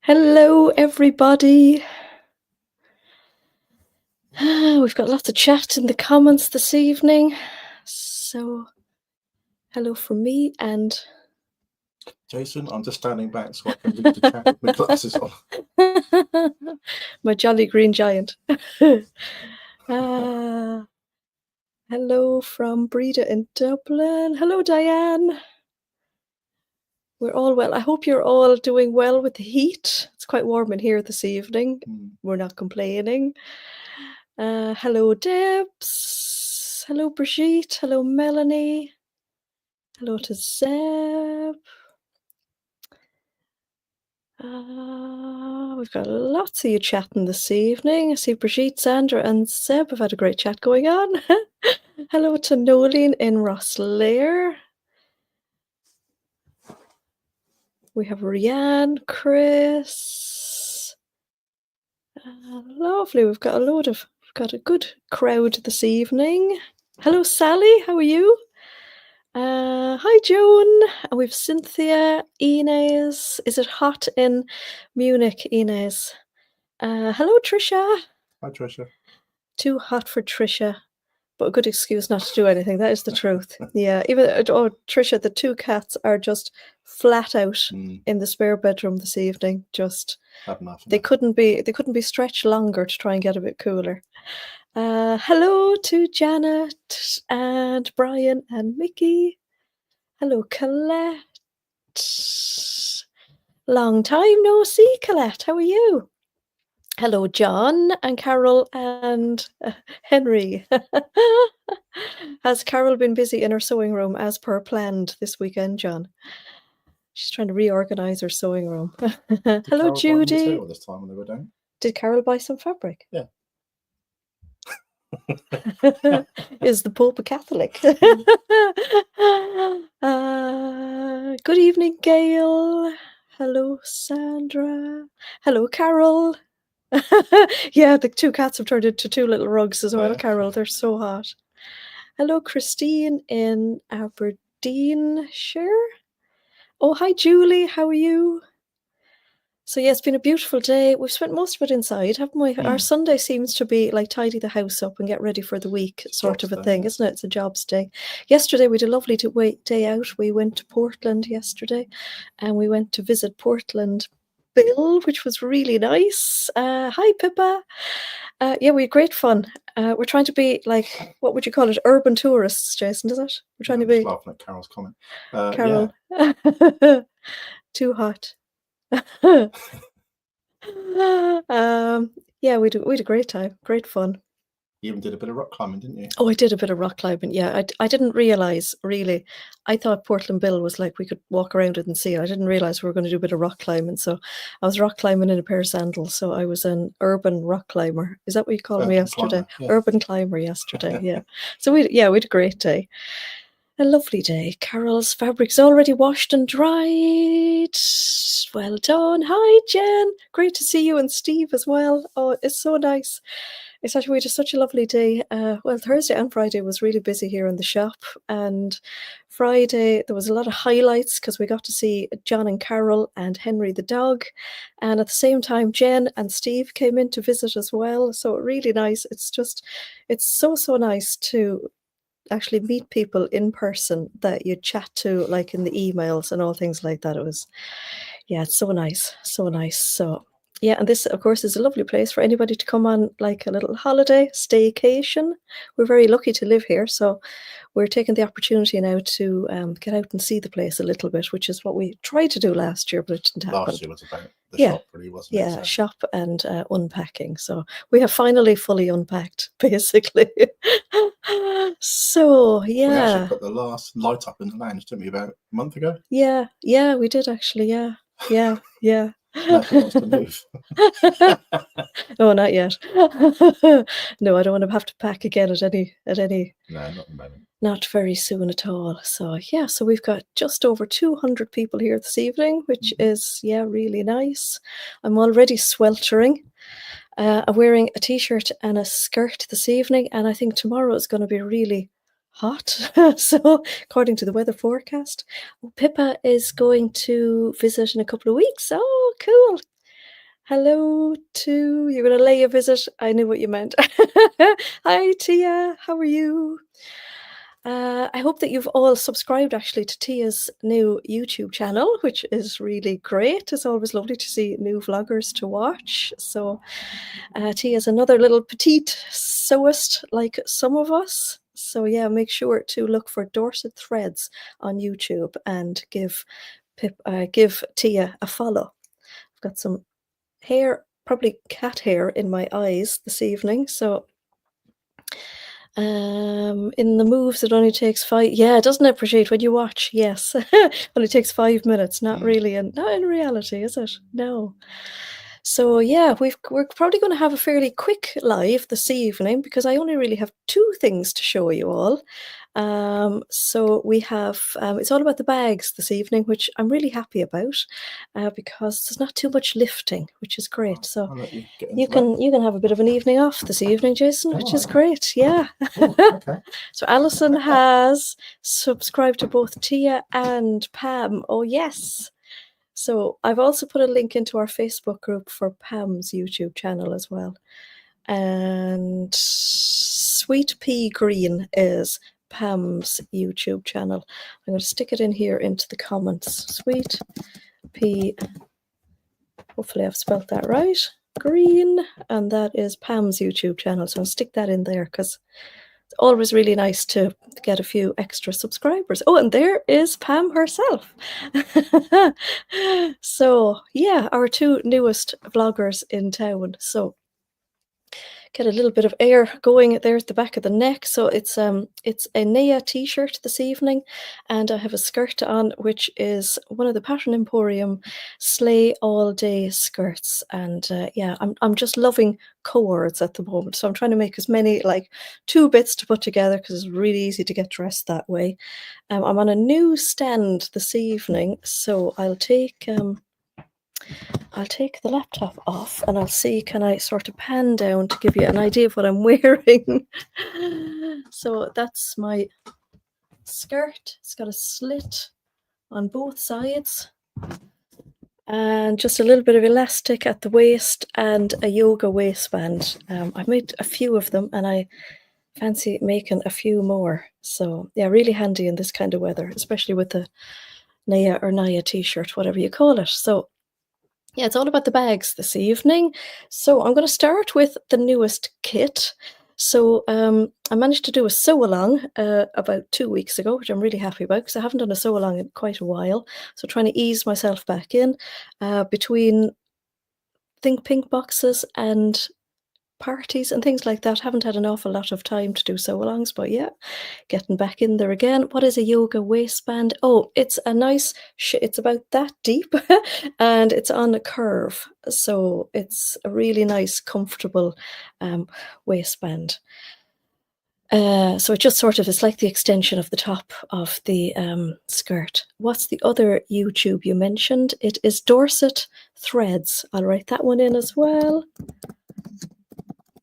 Hello, everybody. We've got lots of chat in the comments this evening. So, hello from me and Jason, I'm just standing back so I can read the chat with my glasses on. my jolly green giant. Hello from Breda in Dublin. Hello, Diane. We're all well. I hope you're all doing well with the heat. It's quite warm in here this evening. We're not complaining. Hello, Debs. Hello, Brigitte. Hello, Melanie. Hello to Zeb. We've got lots of you chatting this evening. I see Brigitte, Sandra, and Zeb have had a great chat going on. Hello to Nolene in Rosslare. We have Rianne, Chris. Lovely. We've got a good crowd this evening. Hello, Sally. How are you? Hi, Joan. And we've Cynthia, Inez. Is it hot in Munich, Inez? Hello, Trisha. Hi, Trisha. Too hot for Trisha, but a good excuse not to do anything. That is the truth. Yeah, Trisha, the two cats are just flat out in the spare bedroom this evening. Just they couldn't be stretched longer to try and get a bit cooler. Hello to Janet and Brian and Mickey. Hello, Colette. Long time no see, Colette. How are you? Hello, John and Carol and Henry. Has Carol been busy in her sewing room as per planned this weekend, John? She's trying to reorganize her sewing room. Hello, Judy. This time when they were down. Did Carol buy some fabric? Yeah. Is the Pope a Catholic? Good evening, Gail. Hello, Sandra. Hello, Carol. Yeah, the two cats have turned into two little rugs as well, Carol. They're so hot. Hello, Christine in Aberdeenshire. Oh, hi, Julie. How are you? So, yeah, it's been a beautiful day. We've spent most of it inside, haven't we? Our Sunday seems to be like tidy the house up and get ready for the week sort of a thing, isn't it? It's a jobs day. Yesterday, we had a lovely day out. We went to Portland yesterday and we went to visit Portland Bill, which was really nice. Hi, Pippa. Yeah, we had great fun. We're trying to be like, what would you call it? Urban tourists, Jason, is it? We're trying to be. I'm just laughing at Carol's comment. Carol. Yeah. Too hot. Yeah, we had a great time, great fun. You even did a bit of rock climbing, didn't you? Oh, I did a bit of rock climbing. Yeah, I didn't realize really. I thought Portland Bill was like we could walk around it and see it. I didn't realize we were going to do a bit of rock climbing. So I was rock climbing in a pair of sandals. So I was an urban rock climber. Is that what you called me yesterday? Climber, yeah. Urban climber yesterday. Yeah. So we had a great day. A lovely day. Carol's fabric's already washed and dried. Well done. Hi, Jen. Great to see you and Steve as well. Oh, it's so nice. It's actually, we had such a lovely day. Well, Thursday and Friday was really busy here in the shop. And Friday, there was a lot of highlights because we got to see John and Carol and Henry the dog. And at the same time, Jen and Steve came in to visit as well. So really nice. It's so nice to actually meet people in person that you chat to like in the emails and all things like that. It's so nice. So yeah, and this of course is a lovely place for anybody to come on like a little holiday staycation. We're very lucky to live here, so we're taking the opportunity now to get out and see the place a little bit, which is what we tried to do last year, but it didn't happen. Last year was about the shop, really, wasn't it? Yeah, shop and unpacking. So we have finally fully unpacked, basically. So, yeah. We actually put the last light up in the lounge, didn't we, about a month ago? Yeah, we did actually, yeah. Now she wants to move. No, not yet. No, I don't want to have to pack again at any. No, not at the moment. Not very soon at all. So yeah, so we've got just over 200 people here this evening, which is really nice. I'm already sweltering. I'm wearing a t-shirt and a skirt this evening, and I think tomorrow is going to be really hot. So according to the weather forecast, Pippa is going to visit in a couple of weeks. Oh, cool. Hello to you're going to lay a visit. I knew what you meant. Hi, Tia. How are you? I hope that you've all subscribed actually to Tia's new YouTube channel, which is really great. It's always lovely to see new vloggers to watch. So Tia's another little petite sewist like some of us. So yeah, make sure to look for Dorset Threads on YouTube and give Tia a follow. I've got some hair, probably cat hair in my eyes this evening, so in the moves it only takes 5, yeah, doesn't it, appreciate when you watch? Yes. Only takes 5 minutes, not really, and not in reality, is it? No. So yeah, we're probably going to have a fairly quick live this evening because I only really have 2 things to show you all. So we have it's all about the bags this evening, which I'm really happy about because there's not too much lifting, which is great. So I'll let you get you into that. can have a bit of an evening off this evening, Jason, which is Alright. great. Yeah. Oh, okay. So Alison has subscribed to both Tia and Pam. Oh yes. So I've also put a link into our Facebook group for Pam's YouTube channel as well. And Sweet Pea Green is Pam's YouTube channel. I'm going to stick it in here into the comments. Sweet Pea, hopefully I've spelt that right, Green, and that is Pam's YouTube channel. So I'll stick that in there because it's always really nice to get a few extra subscribers. Oh, and there is Pam herself. So yeah, our 2 newest vloggers in town. So get a little bit of air going there at the back of the neck. So it's a Naya t-shirt this evening, and I have a skirt on which is one of the Pattern Emporium Slay All Day skirts. And yeah, I'm just loving cords at the moment, so I'm trying to make as many, like 2 bits to put together because it's really easy to get dressed that way. I'm on a new stand this evening, so I'll take the laptop off and I'll see, can I sort of pan down to give you an idea of what I'm wearing. So that's my skirt. It's got a slit on both sides and just a little bit of elastic at the waist and a yoga waistband. I've made a few of them and I fancy making a few more. So yeah, really handy in this kind of weather, especially with the Naya or Naya t-shirt, whatever you call it. So yeah, it's all about the bags this evening. So I'm going to start with the newest kit. So I managed to do a sew-along about 2 weeks ago, which I'm really happy about because I haven't done a sew-along in quite a while. So trying to ease myself back in between Think Pink boxes and parties and things like that. Haven't had an awful lot of time to do sew-alongs, but yeah, getting back in there again. What is a yoga waistband? Oh, it's a nice, it's about that deep and it's on a curve. So it's a really nice, comfortable waistband. So it just sort of is like the extension of the top of the skirt. What's the other YouTube you mentioned? It is Dorset Threads. I'll write that one in as well.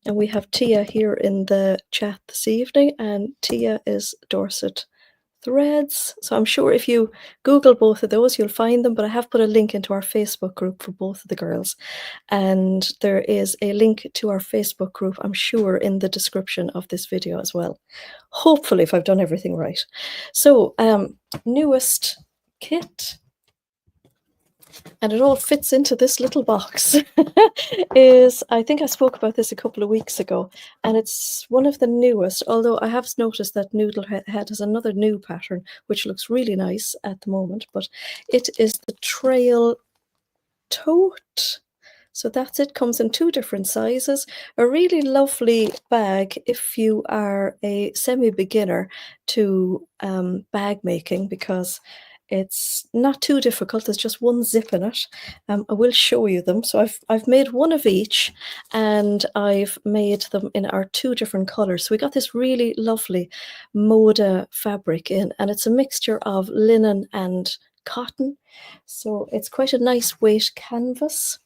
And we have Tia here in the chat this evening, and Tia is Dorset Threads. So I'm sure if you Google both of those, you'll find them, but I have put a link into our Facebook group for both of the girls. And there is a link to our Facebook group, I'm sure, in the description of this video as well. Hopefully, if I've done everything right. So, newest kit, and it all fits into this little box, is, I think I spoke about this a couple of weeks ago, and it's one of the newest, although I have noticed that Noodlehead has another new pattern, which looks really nice at the moment, but it is the Trail Tote. So that's it, comes in 2 different sizes. A really lovely bag if you are a semi-beginner to bag making, because it's not too difficult. There's just 1 zip in it. I will show you them. So I've made 1 of each, and I've made them in our 2 different colors. So we got this really lovely Moda fabric in, and it's a mixture of linen and cotton. So it's quite a nice weight canvas.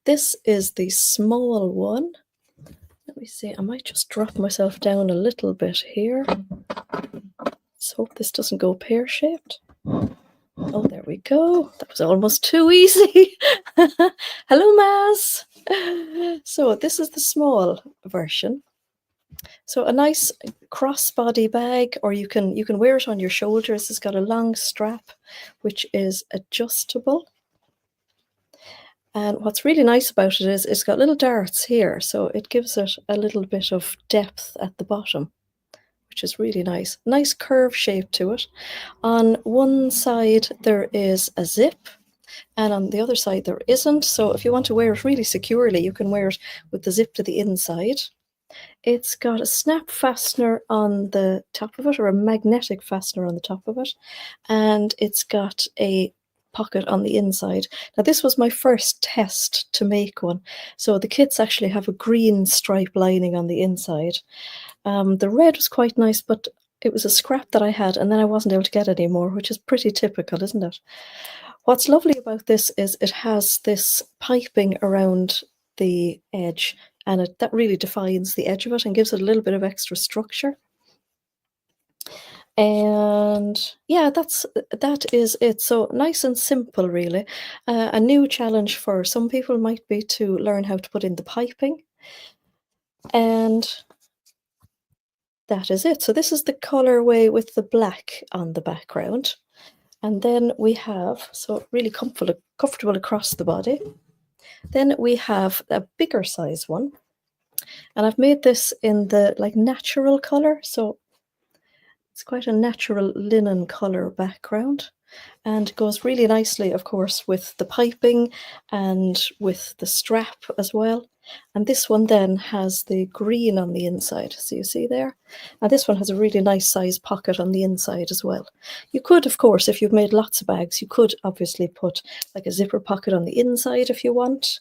This is the small one. Let me see, I might just drop myself down a little bit here. Let's hope this doesn't go pear-shaped. Oh, there we go. That was almost too easy. Hello, Maz. So this is the small version. So a nice crossbody bag, or you can wear it on your shoulders. It's got a long strap, which is adjustable. And what's really nice about it is it's got little darts here, so it gives it a little bit of depth at the bottom, which is really nice. Nice curve shape to it. On one side there is a zip, and on the other side there isn't. So if you want to wear it really securely, you can wear it with the zip to the inside. It's got a snap fastener on the top of it, or a magnetic fastener on the top of it, and it's got a pocket on the inside. Now this was my first test to make one, so the kits actually have a green stripe lining on the inside. The red was quite nice, but it was a scrap that I had, and then I wasn't able to get any more, which is pretty typical, isn't it? What's lovely about this is it has this piping around the edge, and that really defines the edge of it and gives it a little bit of extra structure. And yeah, that is it. So nice and simple, really. A new challenge for some people might be to learn how to put in the piping. And that is it. So this is the colorway with the black on the background. And then we have, so really comfortable across the body. Then we have a bigger size one. And I've made this in the natural color. So it's quite a natural linen color background, and goes really nicely, of course, with the piping and with the strap as well. And this one then has the green on the inside, so you see there. And this one has a really nice size pocket on the inside as well. You could, of course, if you've made lots of bags, you could obviously put like a zipper pocket on the inside if you want.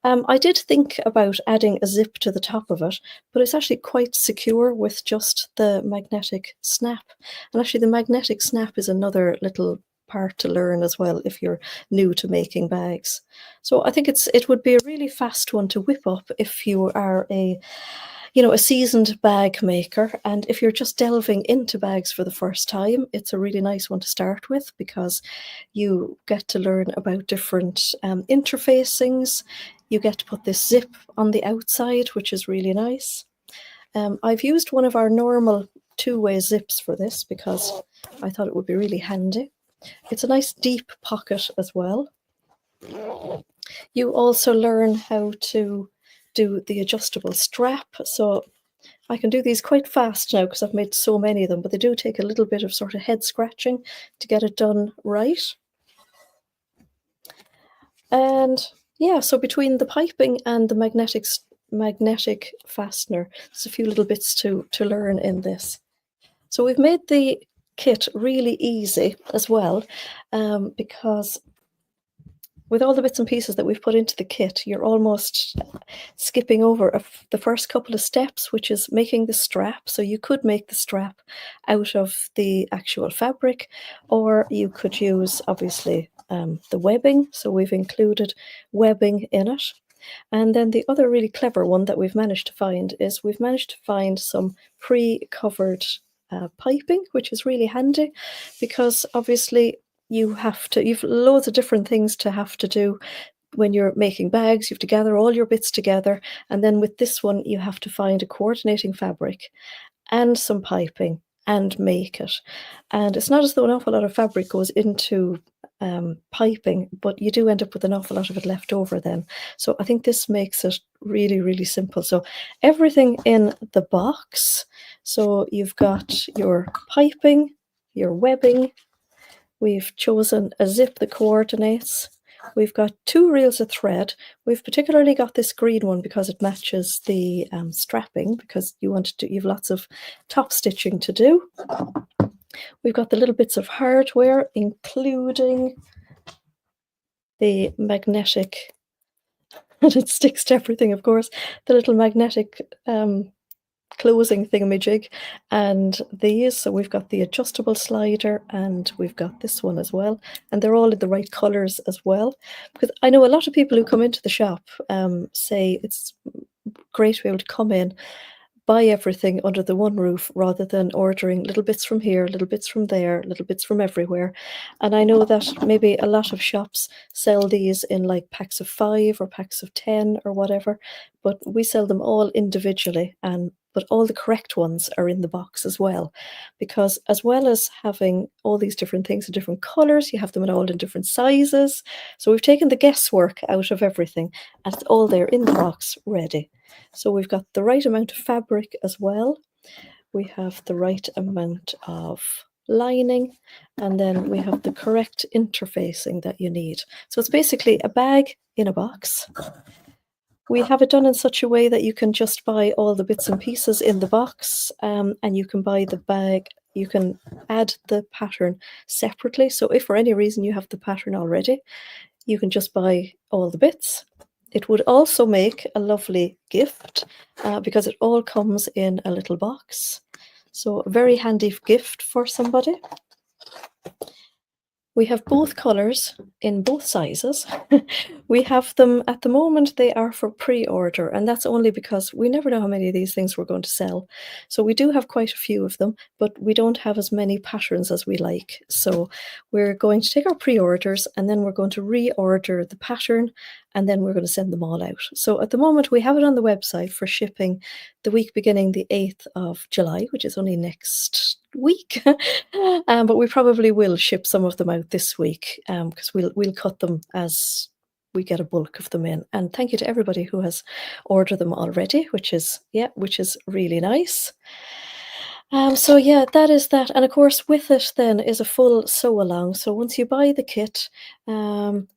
I did think about adding a zip to the top of it, but it's actually quite secure with just the magnetic snap. And actually the magnetic snap is another little part to learn as well if you're new to making bags. So I think it would be a really fast one to whip up if you are a seasoned bag maker, and if you're just delving into bags for the first time, it's a really nice one to start with because you get to learn about different interfacings. You get to put this zip on the outside, which is really nice. I've used one of our normal two-way zips for this because I thought it would be really handy. It's a nice deep pocket as well. You also learn how to do the adjustable strap. So I can do these quite fast now because I've made so many of them, but they do take a little bit of sort of head scratching to get it done right. And yeah, so between the piping and the magnetic fastener, there's a few little bits to learn in this. So we've made the kit really easy as well, because with all the bits and pieces that we've put into the kit, you're almost skipping over the first couple of steps, which is making the strap. So you could make the strap out of the actual fabric, or you could use, obviously, the webbing. So we've included webbing in it. And then the other really clever one that we've managed to find is we've managed to find some pre-covered piping, which is really handy because obviously you've loads of different things to have to do when you're making bags. You have to gather all your bits together, and then with this one you have to find a coordinating fabric and some piping and make it. And it's not as though an awful lot of fabric goes into piping, but you do end up with an awful lot of it left over then. So I think this makes it really, really simple. So everything in the box. So you've got your piping, your webbing. We've chosen a zip that coordinates. We've got 2 reels of thread. We've particularly got this green one because it matches the strapping, because you've lots of top stitching to do. We've got the little bits of hardware, including the magnetic, and it sticks to everything, of course, the little magnetic closing thingamajig, and these. So we've got the adjustable slider, and we've got this one as well, and they're all in the right colors as well, because I know a lot of people who come into the shop say it's great to be able to come in, buy everything under the one roof rather than ordering little bits from here, little bits from there, little bits from everywhere. And I know that maybe a lot of shops sell these in like packs of 5 or packs of 10 or whatever, but we sell them all individually, but all the correct ones are in the box as well, because as well as having all these different things in different colors, you have them all in different sizes. So we've taken the guesswork out of everything, and it's all there in the box ready. So we've got the right amount of fabric as well. We have the right amount of lining, and then we have the correct interfacing that you need. So it's basically a bag in a box. We have it done in such a way that you can just buy all the bits and pieces in the box, and you can buy the bag. You can add the pattern separately. So if for any reason you have the pattern already, you can just buy all the bits. It would also make a lovely gift because it all comes in a little box. So a very handy gift for somebody. We have both colours in both sizes. We have them at the moment, they are for pre-order, and that's only because we never know how many of these things we're going to sell. So we do have quite a few of them, but we don't have as many patterns as we like. So we're going to take our pre-orders, and then we're going to reorder the pattern, and then we're going to send them all out. So at the moment, we have it on the website for shipping the week beginning the 8th of July, which is only next week. But we probably will ship some of them out this week because we'll cut them as we get a bulk of them in. And thank you to everybody who has ordered them already, which is really nice. So yeah, that is that. And of course, with it then is a full sew along. So once you buy the kit, you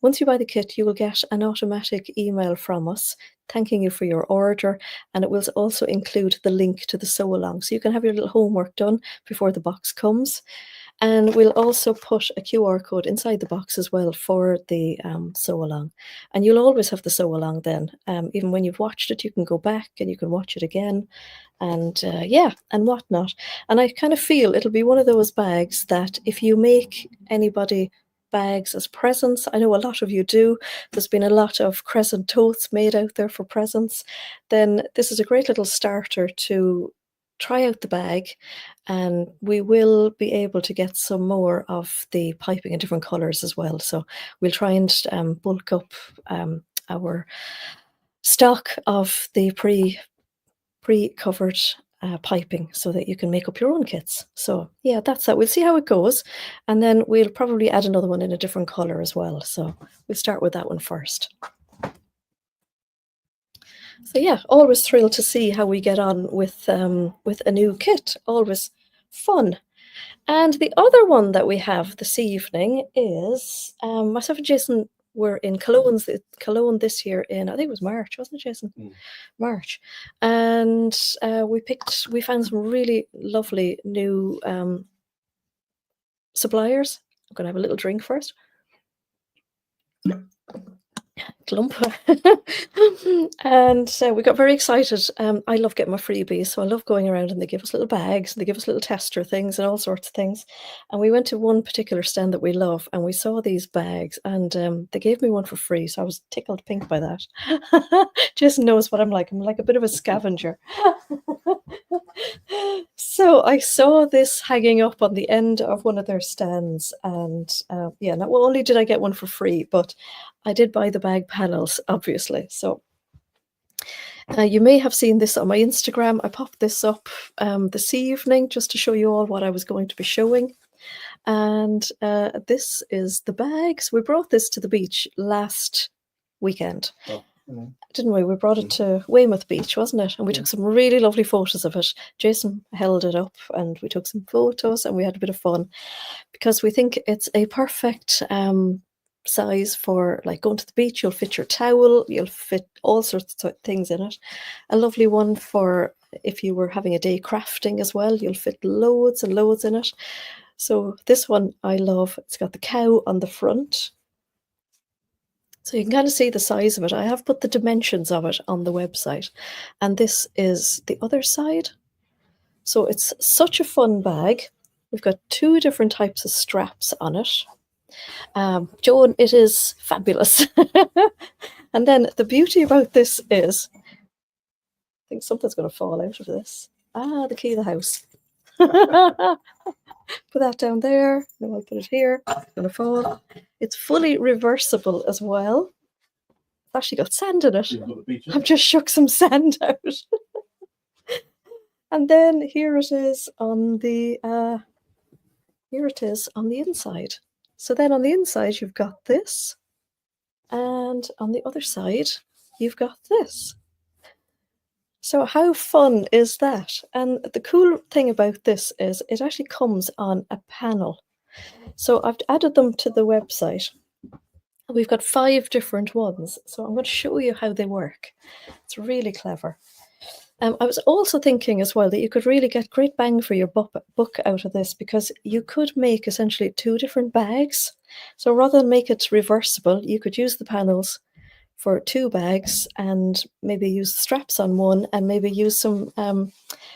will get an automatic email from us thanking you for your order, and it will also include the link to the sew along. So you can have your little homework done before the box comes. And we'll also put a QR code inside the box as well for the sew along. And you'll always have the sew along then. Even when you've watched it, you can go back and you can watch it again. And and whatnot. And I kind of feel it'll be one of those bags that if you make anybody bags as presents, I know a lot of you do, there's been a lot of crescent totes made out there for presents, then this is a great little starter to try out the bag. And we will be able to get some more of the piping in different colors as well. So we'll try and bulk up our stock of the pre-covered piping so that you can make up your own kits. So yeah, that's that. We'll see how it goes, and then we'll probably add another one in a different color as well. So we'll start with that one first. So yeah, always thrilled to see how we get on with a new kit. Always fun. And the other one that we have this evening is myself and Jason were in Cologne this year in, I think it was March, wasn't it, Jason? March. And we found some really lovely new suppliers. I'm going to have a little drink first. Clump. And we got very excited. I love getting my freebies, so I love going around and they give us little bags and they give us little tester things and all sorts of things. And we went to one particular stand that we love and we saw these bags, and they gave me one for free, so I was tickled pink by that. Jason knows what I'm like. I'm like a bit of a scavenger. So I saw this hanging up on the end of one of their stands, and not only did I get one for free, but I did buy the bag panels, obviously. So you may have seen this on my Instagram. I popped this up this evening just to show you all what I was going to be showing. And this is the bags. We brought this to the beach last weekend. Oh. Didn't we? We brought it to Weymouth Beach, wasn't it? And we took some really lovely photos of it. Jason held it up and we took some photos and we had a bit of fun because we think it's a perfect size for like going to the beach. You'll fit your towel, you'll fit all sorts of things in it. A lovely one for if you were having a day crafting as well. You'll fit loads and loads in it. So this one I love. It's got the cow on the front. So you can kind of see the size of it. I have put the dimensions of it on the website. And this is the other side. So it's such a fun bag. We've got 2 different types of straps on it. Joan, it is fabulous. And then the beauty about this is think something's going to fall out of this. Ah, the key of the house. Put that down there. Then I'll put it here. It's going to fall. It's fully reversible as well. It's actually got sand in it. I've just shook some sand out. And then here it is on the inside. So then on the inside you've got this, and on the other side you've got this. So how fun is that? And the cool thing about this is it actually comes on a panel. So I've added them to the website. We've got 5 different ones. So I'm going to show you how they work. It's really clever. I was also thinking as well that you could really get great bang for your book out of this, because you could make essentially 2 different bags. So rather than make it reversible, you could use the panels for 2 bags and maybe use straps on one and maybe use some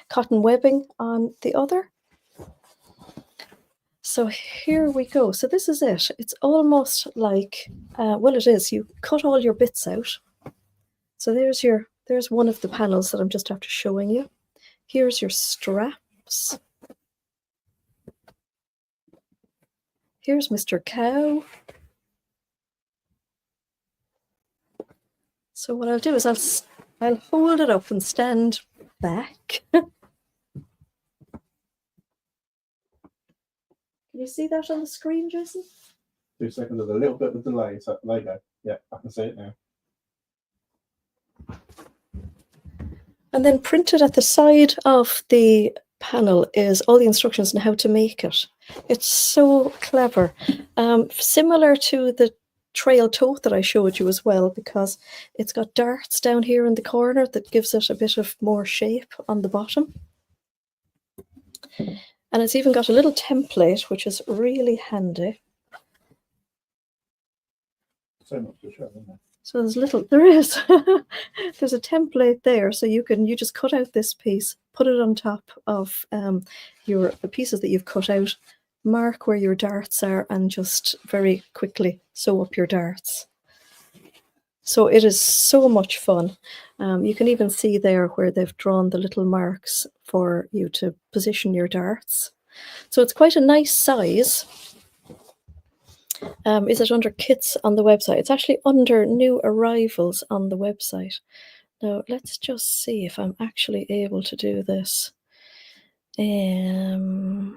cotton webbing on the other. So here we go. So this is it. It's almost like, well, it is. You cut all your bits out. So there's one of the panels that I'm just after showing you. Here's your straps. Here's Mr. Cow. So what I'll do is I'll hold it up and stand back. Can you see that on the screen, Jason? 2 seconds, there's a little bit of a delay. So there you go. Yeah, I can see it now. And then printed at the side of the panel is all the instructions on how to make it. It's so clever. Similar to the trail tote that I showed you as well, because it's got darts down here in the corner that gives it a bit of more shape on the bottom. And it's even got a little template, which is really handy. So much to show, isn't there? So there is there's a template there, so you just cut out this piece, put it on top of the pieces that you've cut out, mark where your darts are, and just very quickly sew up your darts. So it is so much fun. You can even see there where they've drawn the little marks for you to position your darts. So it's quite a nice size. Is it under kits on the website? It's actually under new arrivals on the website. Now, let's just see if I'm actually able to do this. Oh,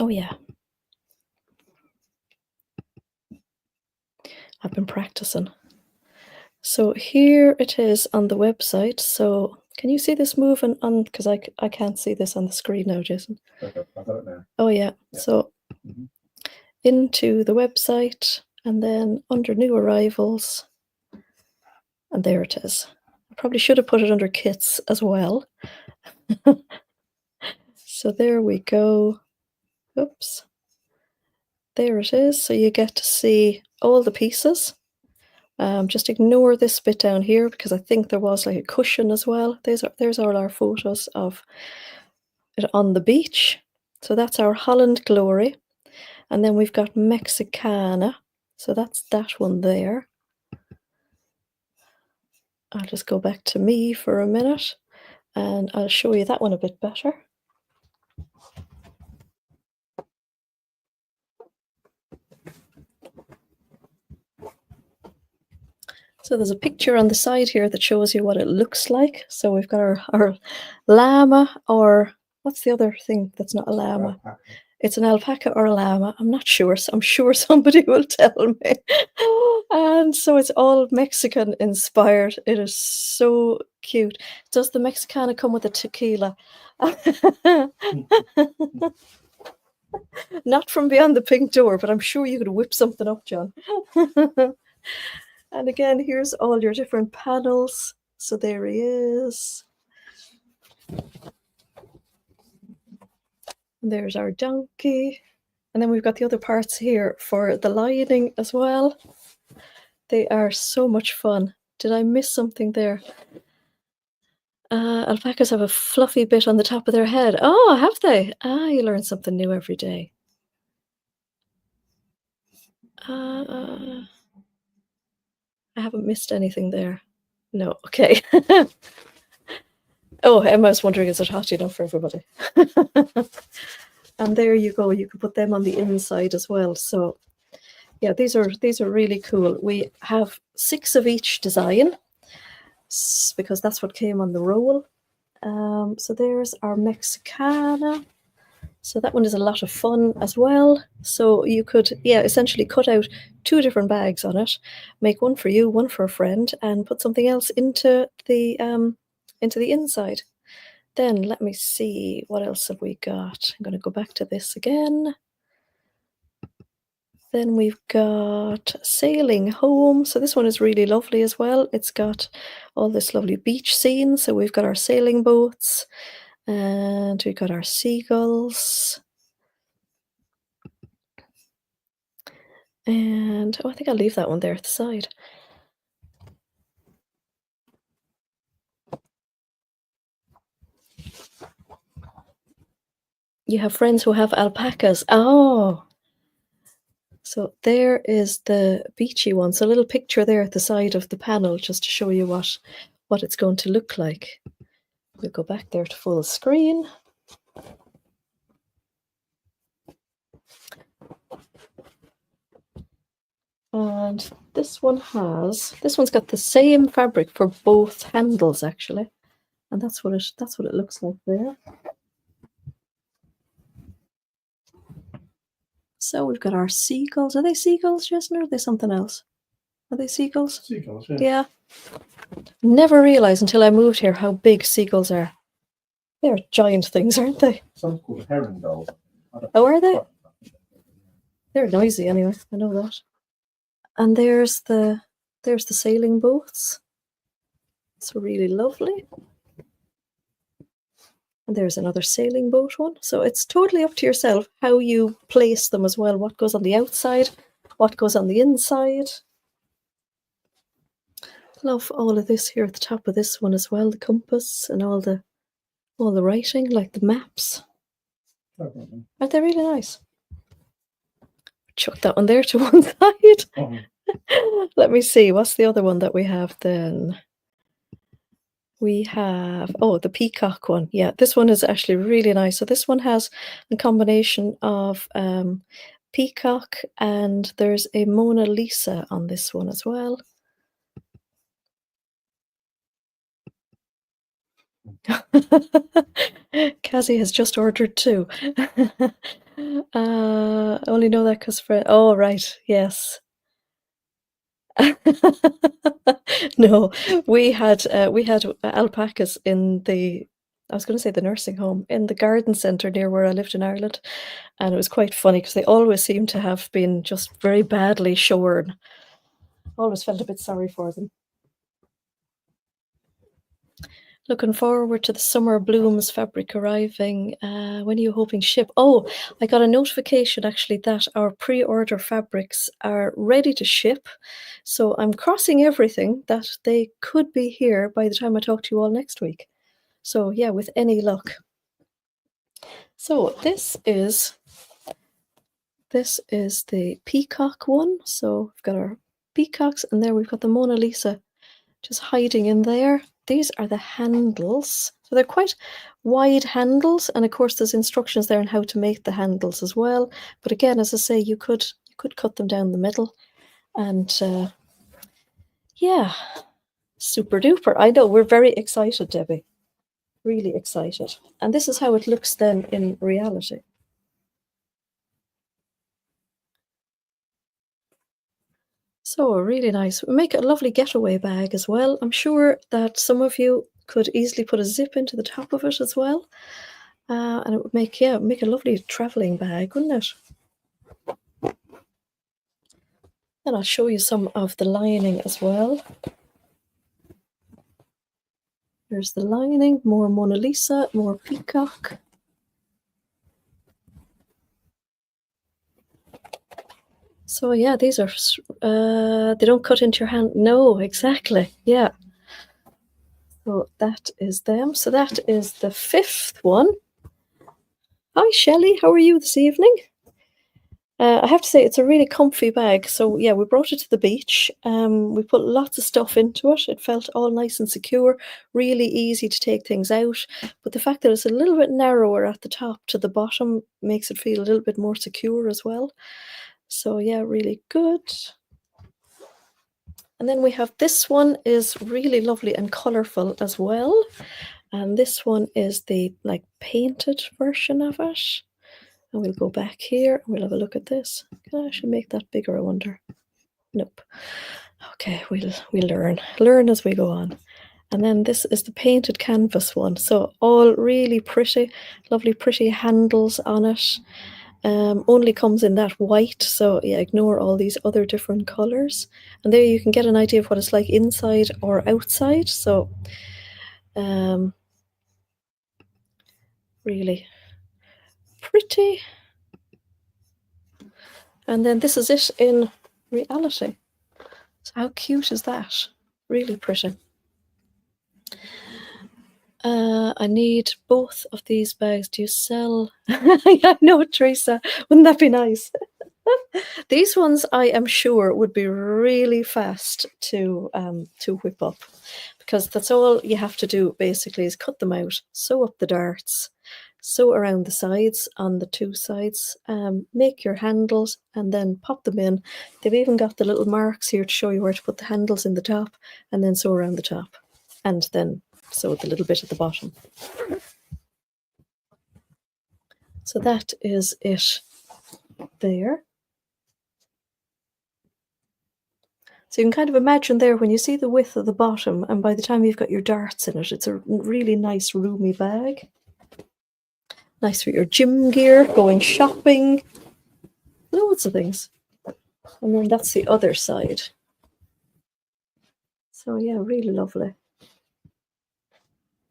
yeah. I've been practicing. So here it is on the website. So can you see this moving on? Because I can't see this on the screen now, Jason. Okay, I've got it now. Oh, yeah. So into the website, and then under new arrivals, and there it is. I probably should have put it under kits as well. So there we go. Oops. There it is. So you get to see all the pieces. Just ignore this bit down here, because I think there was like a cushion as well. There's all our photos of it on the beach. So that's our Holland Glory. And then we've got Mexicana. So that's that one there. I'll just go back to me for a minute, and I'll show you that one a bit better. So there's a picture on the side here that shows you what it looks like. So we've got our llama, or what's the other thing that's not a llama? Alpaca. It's an alpaca or a llama. I'm not sure. So I'm sure somebody will tell me. And so it's all Mexican inspired. It is so cute. Does the Mexicana come with a tequila? Not from beyond the pink door, but I'm sure you could whip something up, John. And again, here's all your different panels. So there he is. And there's our donkey. And then we've got the other parts here for the lining as well. They are so much fun. Did I miss something there? Alpacas have a fluffy bit on the top of their head. Oh, have they? Ah, you learn something new every day. I haven't missed anything there. No, okay. Oh, Emma's wondering, is it hot enough for everybody? And there you go. You can put them on the inside as well. So yeah, these are really cool. We have 6 of each design because that's what came on the roll. So there's our Mexicana. So that one is a lot of fun as well. So you could, essentially cut out 2 different bags on it, make one for you, one for a friend, and put something else into the inside. Then let me see, what else have we got? I'm going to go back to this again. Then we've got Sailing Home. So this one is really lovely as well. It's got all this lovely beach scene. So we've got our sailing boats and we've got our seagulls. And I think I'll leave that one there at the side. You have friends who have alpacas. Oh, so there is the beachy one. So a little picture there at the side of the panel just to show you what it's going to look like. We'll go back there to full screen. And this one's got the same fabric for both handles actually. And that's what it looks like there. So we've got our seagulls. Are they seagulls, Jason, or are they something else? Are they seagulls? Seagulls, yeah. Yeah. Never realised until I moved here how big seagulls are. They're giant things, aren't they? Some called herring gulls. Oh, are they? They're noisy anyway, I know that. And there's the sailing boats. It's really lovely. And there's another sailing boat one. So it's totally up to yourself how you place them as well. What goes on the outside, what goes on the inside. Love all of this here at the top of this one as well. The compass and all the writing, like the maps. Aren't they really nice? Chuck that one there to one side. Oh. Let me see. What's the other one that we have then? We have, the peacock one. Yeah, this one is actually really nice. So this one has a combination of peacock, and there's a Mona Lisa on this one as well. Cassie has just ordered 2. I only know that because oh, right, yes. No, we had alpacas in the, I was going to say the nursing home, in the garden centre near where I lived in Ireland, and it was quite funny because they always seem to have been just very badly shorn. Always felt a bit sorry for them. Looking forward to the summer blooms fabric arriving. When are you hoping to ship? Oh, I got a notification actually that our pre-order fabrics are ready to ship. So I'm crossing everything that they could be here by the time I talk to you all next week. So yeah, with any luck. So this is the peacock one. So we've got our peacocks, and there we've got the Mona Lisa just hiding in there. These are the handles. So they're quite wide handles, and of course there's instructions there on how to make the handles as well. But again, as I say, you could cut them down the middle, and yeah, super duper. I know, we're very excited, Debbie. Really excited. And this is how it looks then in reality. So really nice. We make a lovely getaway bag as well. I'm sure that some of you could easily put a zip into the top of it as well. And it would make a lovely traveling bag, wouldn't it? And I'll show you some of the lining as well. There's the lining, more Mona Lisa, more peacock. So yeah, these are, they don't cut into your hand. No, exactly, yeah. So that is them. So that is the 5th one. Hi, Shelley. How are you this evening? I have to say it's a really comfy bag. So yeah, we brought it to the beach. We put lots of stuff into it. It felt all nice and secure, really easy to take things out. But the fact that it's a little bit narrower at the top to the bottom makes it feel a little bit more secure as well. So yeah, really good. And then we have this one is really lovely and colorful as well. And this one is the like painted version of it. And we'll go back here and we'll have a look at this. Can I actually make that bigger, I wonder? Nope. Okay, we'll learn as we go on. And then this is the painted canvas one. So all really pretty, lovely pretty handles on it. Only comes in that white, so yeah, ignore all these other different colors. And there you can get an idea of what it's like inside or outside. So really pretty. And then this is it in reality. So how cute is that? Really pretty. I need both of these bags. Do you sell? Yeah, no, Teresa. Wouldn't that be nice? These ones, I am sure, would be really fast to whip up, because that's all you have to do basically is cut them out, sew up the darts, sew around the sides on the two sides, make your handles, and then pop them in. They've even got the little marks here to show you where to put the handles in the top, and then sew around the top, and then sew the little bit at the bottom. So that is it there. So you can kind of imagine there when you see the width of the bottom, and by the time you've got your darts in it, it's a really nice roomy bag. Nice for your gym gear, going shopping, loads of things. And then that's the other side. So yeah, really lovely.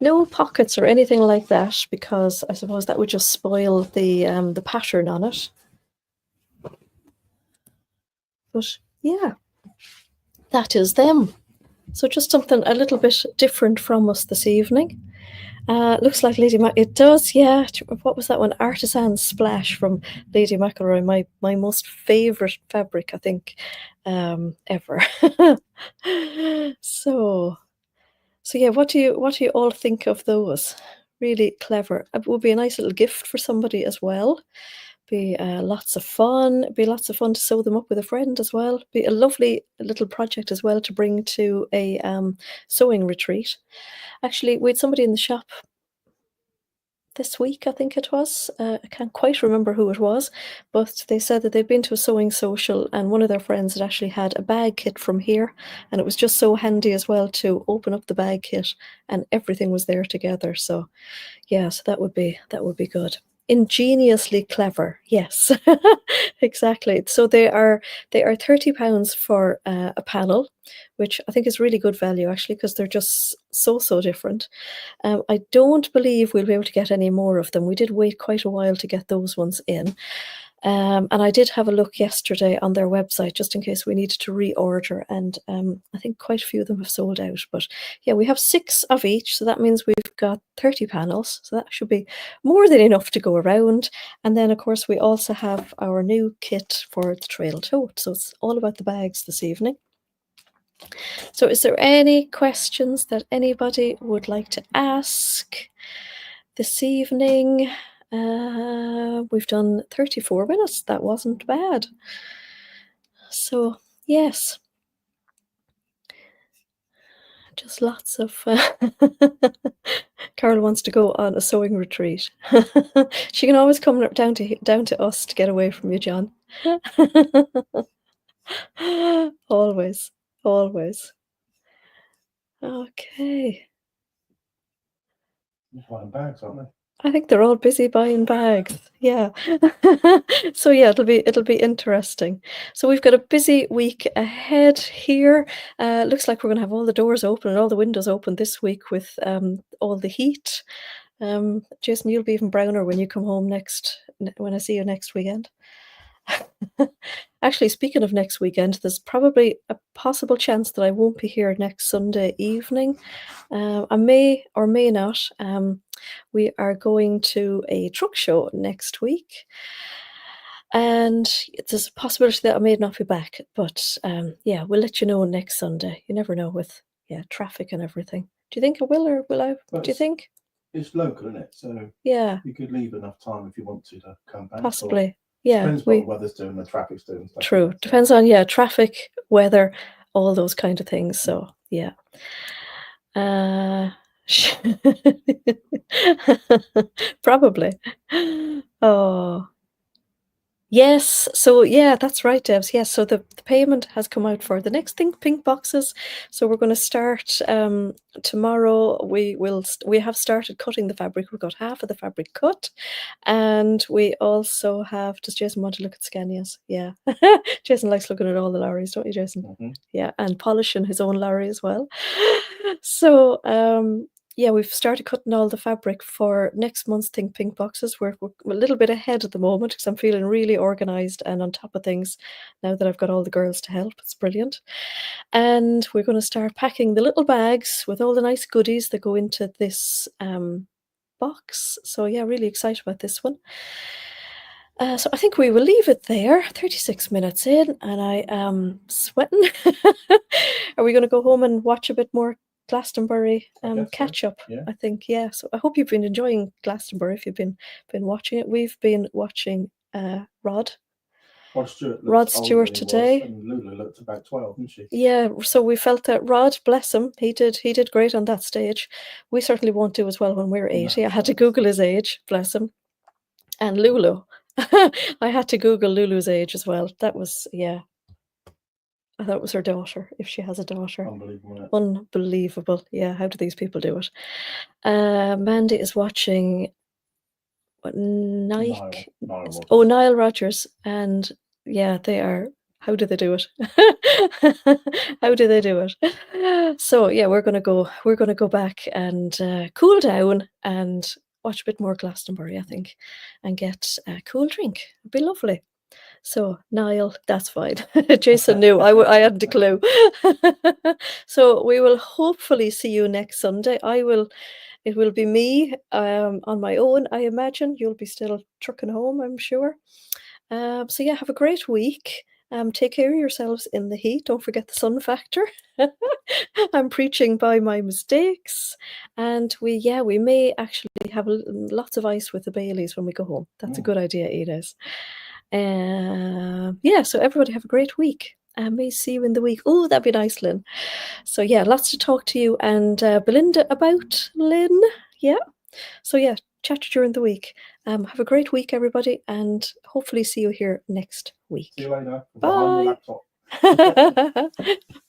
No pockets or anything like that, because I suppose that would just spoil the pattern on it. But yeah, that is them. So just something a little bit different from us this evening. Looks like Lady it does, yeah. What was that one? Artisan Splash from Lady McElroy, my most favourite fabric, I think, ever. So yeah, what do you all think of those? Really clever. It would be a nice little gift for somebody as well. Be lots of fun. Be lots of fun to sew them up with a friend as well. Be a lovely little project as well to bring to a sewing retreat. Actually, we had somebody in the shop this week, I think it was. I can't quite remember who it was, but they said that they'd been to a sewing social and one of their friends had actually had a bag kit from here, and it was just so handy as well to open up the bag kit and everything was there together. So yeah, so that would be good. Ingeniously clever, yes. Exactly. So they are £30 for a panel, which I think is really good value actually, because they're just so different. I don't believe we'll be able to get any more of them. We did wait quite a while to get those ones in. And I did have a look yesterday on their website just in case we needed to reorder, and I think quite a few of them have sold out. But yeah, we have 6 of each, so that means we've got 30 panels, so that should be more than enough to go around. And then of course we also have our new kit for the trail tote, so it's all about the bags this evening. So is there any questions that anybody would like to ask this evening? We've done 34 minutes. That wasn't bad. So yes, just lots of Carol wants to go on a sewing retreat. She can always come down to us to get away from you, John. Always. Okay. Buying bags, aren't they? I think they're all busy buying bags. Yeah. So yeah, it'll be interesting. So we've got a busy week ahead here. Looks like we're gonna have all the doors open and all the windows open this week with all the heat. Jason, you'll be even browner when you come home when I see you next weekend. Actually, speaking of next weekend, there's probably a possible chance that I won't be here next Sunday evening. I may or may not. We are going to a truck show next week. And there's a possibility that I may not be back, but yeah, we'll let you know next Sunday. You never know with traffic and everything. Do you think I will, or will I? But Do you think? It's local, isn't it? So Yeah, you could leave enough time if you want to come back. Or possibly. Yeah, depends what the weather's doing, the traffic's doing. Stuff true. like that, so. Depends on traffic, weather, all those kind of things. So yeah. Probably. Oh. Yes, so yeah, that's right, Debs. Yes, so the payment has come out for the next thing, pink boxes. So we're going to start tomorrow. We have started cutting the fabric. We've got half of the fabric cut, and we also have. Does Jason want to look at Scanias? Yeah, Jason likes looking at all the lorries, don't you, Jason? Yeah, and polishing his own lorry as well. So yeah, we've started cutting all the fabric for next month's Think Pink boxes. We're a little bit ahead at the moment because I'm feeling really organised and on top of things now that I've got all the girls to help. It's brilliant. And we're going to start packing the little bags with all the nice goodies that go into this box. So yeah, really excited about this one. So I think we will leave it there. 36 minutes in, and I am sweating. Are we going to go home and watch a bit more Glastonbury catch up? Yeah. I think, yeah. So I hope you've been enjoying Glastonbury if you've been watching it. We've been watching Rod Stewart today. And Lulu looked about 12, didn't she? Yeah, so we felt that Rod, bless him, he did great on that stage. We certainly won't do as well when we're 80. I had to Google his age, bless him. And Lulu. I had to Google Lulu's age as well. That was, yeah. I thought it was her daughter, if she has a daughter. Unbelievable. Unbelievable. Yeah, how do these people do it? Mandy is watching Nike. Nile Rodgers. And yeah, they are. How do they do it? How do they do it? So yeah, we're gonna go back and cool down and watch a bit more Glastonbury, I think, and get a cool drink. It'd be lovely. So Niall, that's fine. Jason knew I hadn't a clue. So we will hopefully see you next Sunday. It will be me on my own, I imagine. You'll be still trucking home, I'm sure. So yeah, have a great week. Take care of yourselves in the heat. Don't forget the sun factor. I'm preaching by my mistakes. And we may actually have lots of ice with the Baileys when we go home. That's a good idea, Edith. Yeah, so everybody have a great week. I may see you in the week. Oh, that'd be nice, Lynn. So yeah, lots to talk to you and Belinda about, Lynn. Yeah. So yeah, chat during the week. Have a great week, everybody, and hopefully see you here next week. See you later. Bye. Behind your laptop.